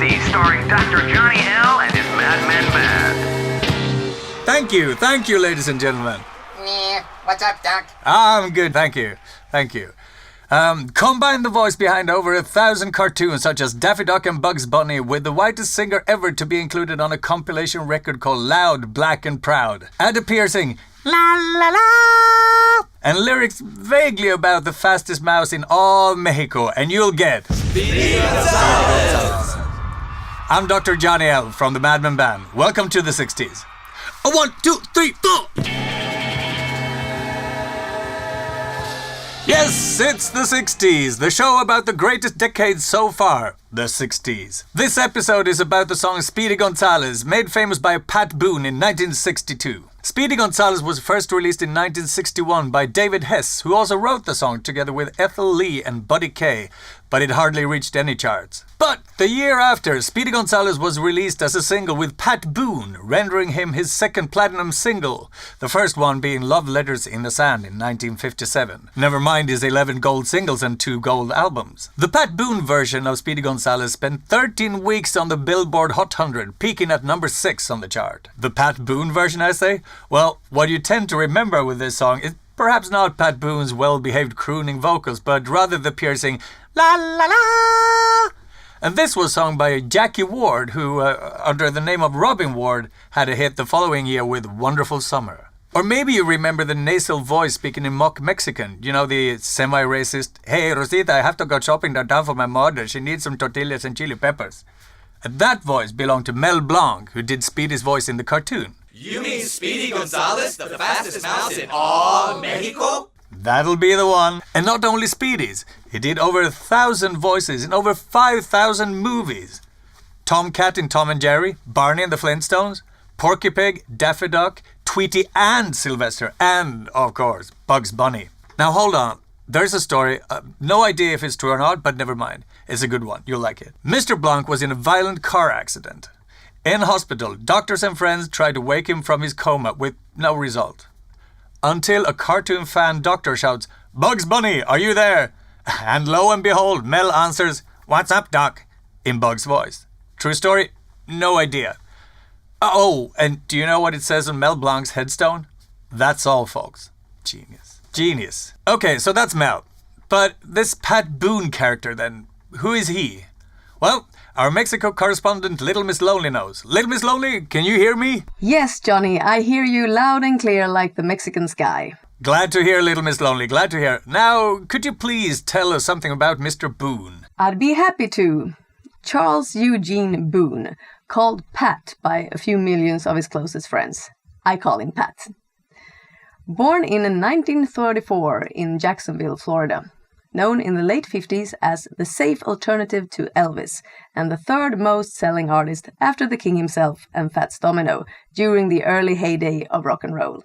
Sixties, starring Dr. Johnny L. and his Madman Band. Thank you, ladies and gentlemen. What's up, Doc? I'm good, thank you. Combine the voice behind over 1,000 cartoons such as Daffy Duck and Bugs Bunny with the whitest singer ever to be included on a compilation record called Loud, Black and Proud. Add a piercing la la la and lyrics vaguely about the fastest mouse in all Mexico, and you'll get Speedy Gonzales. I'm Dr. Johnny L. from the Madman Band. Welcome to the 60s. 1, 2, 3, 4. Yes, it's the 60s, the show about the greatest decade so far, the 60s. This episode is about the song Speedy Gonzales, made famous by Pat Boone in 1962. Speedy Gonzales was first released in 1961 by David Hess, who also wrote the song together with Ethel Lee and Buddy Kaye, but it hardly reached any charts. But the year after, Speedy Gonzales was released as a single with Pat Boone, rendering him his second platinum single, the first one being Love Letters in the Sand in 1957. Never mind his 11 gold singles and 2 gold albums. The Pat Boone version of Speedy Gonzales spent 13 weeks on the Billboard Hot 100, peaking at number 6 on the chart. The Pat Boone version, I say? Well, what you tend to remember with this song is perhaps not Pat Boone's well-behaved crooning vocals, but rather the piercing la la la. And this was sung by Jackie Ward, who, under the name of Robin Ward, had a hit the following year with Wonderful Summer. Or maybe you remember the nasal voice speaking in mock Mexican. You know, the semi-racist, "Hey, Rosita, I have to go shopping downtown for my mother. She needs some tortillas and chili peppers." And that voice belonged to Mel Blanc, who did Speedy's voice in the cartoon. You mean Speedy Gonzales, the fastest mouse in all Mexico? That'll be the one. And not only Speedy's. He did over 1,000 voices in over 5,000 movies. Tomcat in Tom and Jerry, Barney and the Flintstones, Porky Pig, Daffy Duck, Tweety and Sylvester, and, of course, Bugs Bunny. Now hold on. There's a story. No idea if it's true or not, but never mind. It's a good one. You'll like it. Mr. Blanc was in a violent car accident. In hospital, doctors and friends tried to wake him from his coma with no result. Until a cartoon fan doctor shouts, "Bugs Bunny, are you there?" And lo and behold, Mel answers, "What's up, Doc?" in Bugs' voice. True story? No idea. Oh, and do you know what it says on Mel Blanc's headstone? That's all, folks. Genius. Okay, so that's Mel. But this Pat Boone character then, who is he? Well, our Mexico correspondent Little Miss Lonely knows. Little Miss Lonely, can you hear me? Yes, Johnny, I hear you loud and clear like the Mexican sky. Glad to hear, Little Miss Lonely, glad to hear. Now, could you please tell us something about Mr. Boone? I'd be happy to. Charles Eugene Boone, called Pat by a few millions of his closest friends. I call him Pat. Born in 1934 in Jacksonville, Florida. Known in the late 50s as the safe alternative to Elvis, and the third most selling artist after the King himself and Fats Domino during the early heyday of rock and roll.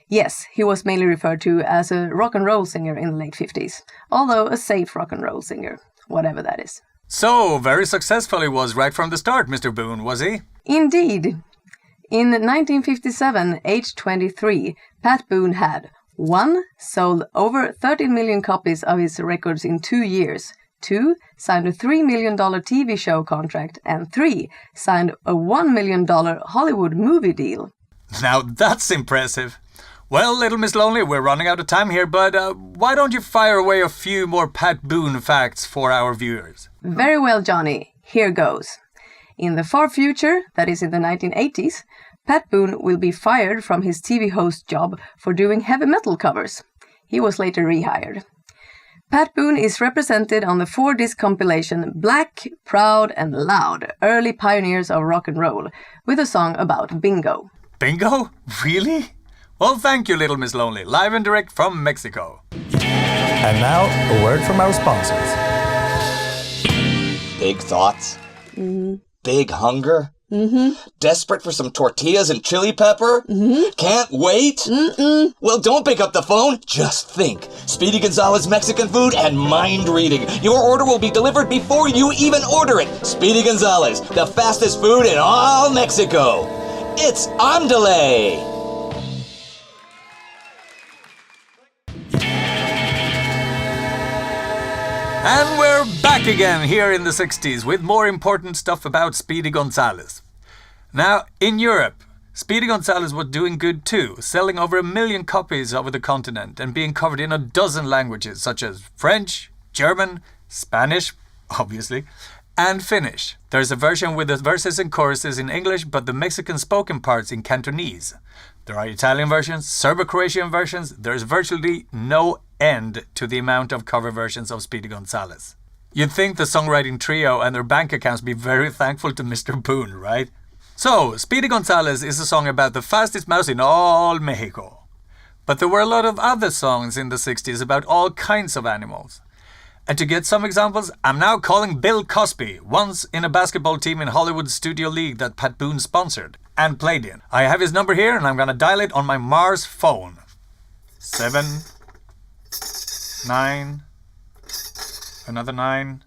Yes, he was mainly referred to as a rock and roll singer in the late 50s, although a safe rock and roll singer, whatever that is. So, very successful he was right from the start, Mr. Boone, was he? Indeed. In 1957, aged 23, Pat Boone had 1. Sold over 13 million copies of his records in 2 years. 2. Signed a $3 million TV show contract. And 3. Signed a $1 million Hollywood movie deal. Now that's impressive. Well, Little Miss Lonely, we're running out of time here, but why don't you fire away a few more Pat Boone facts for our viewers? Very well, Johnny. Here goes. In the far future, that is in the 1980s, Pat Boone will be fired from his TV host job for doing heavy metal covers. He was later rehired. Pat Boone is represented on the 4-disc compilation Black, Proud and Loud, Early Pioneers of Rock and Roll, with a song about bingo. Bingo? Really? Well, thank you, Little Miss Lonely, live and direct from Mexico. And now, a word from our sponsors. Big thoughts? Mm-hmm. Big hunger? Mm-hmm. Desperate for some tortillas and chili pepper? Mm-hmm. Can't wait? Mm-mm. Well, don't pick up the phone. Just think. Speedy Gonzales Mexican food and mind reading. Your order will be delivered before you even order it. Speedy Gonzales, the fastest food in all Mexico. It's on delay. And we're back again here in the 60s with more important stuff about Speedy Gonzales. Now, in Europe, Speedy Gonzales was doing good too, selling over 1 million copies over the continent and being covered in a dozen languages such as French, German, Spanish, obviously, and Finnish. There's a version with the verses and choruses in English, but the Mexican spoken parts in Cantonese. There are Italian versions, serbo-croatian versions. There's virtually no end to the amount of cover versions of Speedy Gonzales. You'd think the songwriting trio and their bank accounts be very thankful to Mr. Boone, right? So, Speedy Gonzales is a song about the fastest mouse in all Mexico. But there were a lot of other songs in the 60s about all kinds of animals. And to get some examples, I'm now calling Bill Cosby, once in a basketball team in Hollywood's Studio League that Pat Boone sponsored and played in. I have his number here and I'm gonna dial it on my Mars phone. 7, 9, another 9,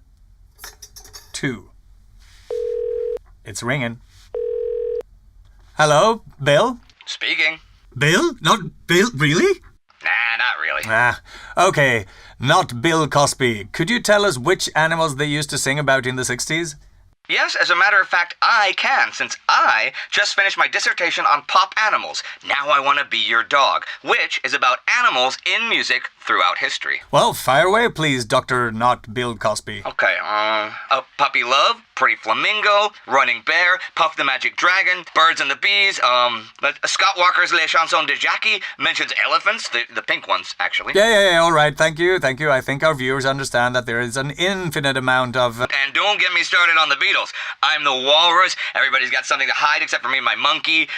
2. It's ringing. Hello, Bill? Speaking. Bill? Not Bill? Really? Nah, not really. Okay. Not Bill Cosby. Could you tell us which animals they used to sing about in the 60s? Yes, as a matter of fact, I can, since I just finished my dissertation on pop animals. Now I Want to Be Your Dog, which is about animals in music throughout history. Well, fire away, please, Dr. Not Bill Cosby. Okay, Puppy Love, Pretty Flamingo, Running Bear, Puff the Magic Dragon, Birds and the Bees, Scott Walker's Les Chansons de Jackie mentions elephants, the pink ones, actually. Yeah, all right, thank you. I think our viewers understand that there is an infinite amount of... And don't get me started on the Beatles. I'm the walrus. Everybody's got something to hide except for me and my monkey.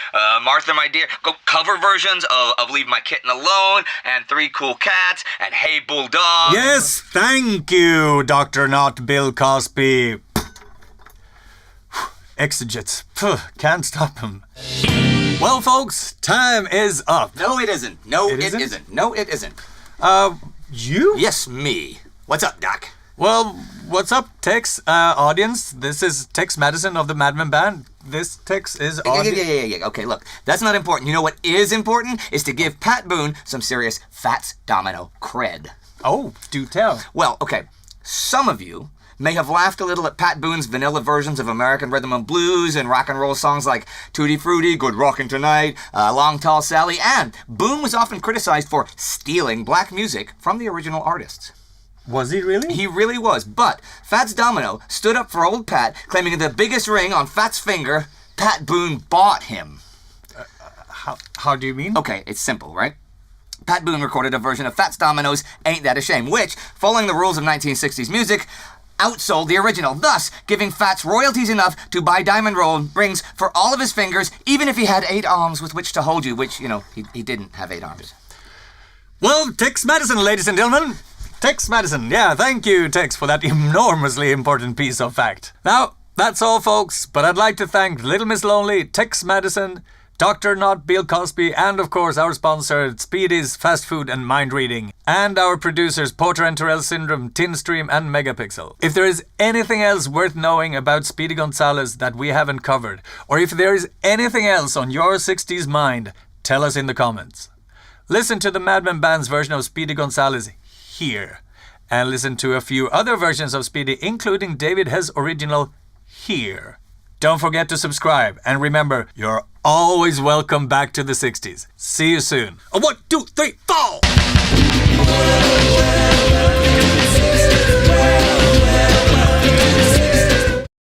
Martha, my dear. Go cover versions of Leave My Kitten Alone and Three Cool Cats and Hey Bulldog. Yes, thank you, Dr. Not Bill Cosby. Exegetes. Can't stop him. Well, folks, time is up. No, it isn't. No, It it isn't? isn't. No, it isn't. You? Yes, me. What's up, Doc? Well, what's up, Tex? Audience, this is Tex Madison of the Madman Band. This Tex is Yeah. Okay, look, that's not important. You know what is important? Is to give Pat Boone some serious Fats Domino cred. Oh, do tell. Well, okay, some of you may have laughed a little at Pat Boone's vanilla versions of American rhythm and blues and rock and roll songs like Tutti Frutti, Good Rockin' Tonight, Long Tall Sally, and Boone was often criticized for stealing black music from the original artists. Was he really? He really was, but Fats Domino stood up for old Pat, claiming the biggest ring on Fat's finger, Pat Boone bought him. How do you mean? Okay, it's simple, right? Pat Boone recorded a version of Fats Domino's Ain't That a Shame, which, following the rules of 1960s music, outsold the original, thus giving Fats royalties enough to buy diamond roll rings for all of his fingers, even if he had 8 arms with which to hold you, which, you know, he didn't have 8 arms. Well, Tex Madison, ladies and gentlemen. Tex Madison. Yeah, thank you, Tex, for that enormously important piece of fact. Now, that's all, folks, but I'd like to thank Little Miss Lonely, Tex Madison, Dr. Not Bill Cosby, and of course our sponsor, Speedy's Fast Food and Mind Reading, and our producers, Porter and Terrell Syndrome, Tinstream, and Megapixel. If there is anything else worth knowing about Speedy Gonzales that we haven't covered, or if there is anything else on your 60s mind, tell us in the comments. Listen to the Madman Band's version of Speedy Gonzales here, and listen to a few other versions of Speedy, including David Hess' original here. Don't forget to subscribe, and remember, you're always welcome back to the 60s. See you soon. 1, 2, 3, 4!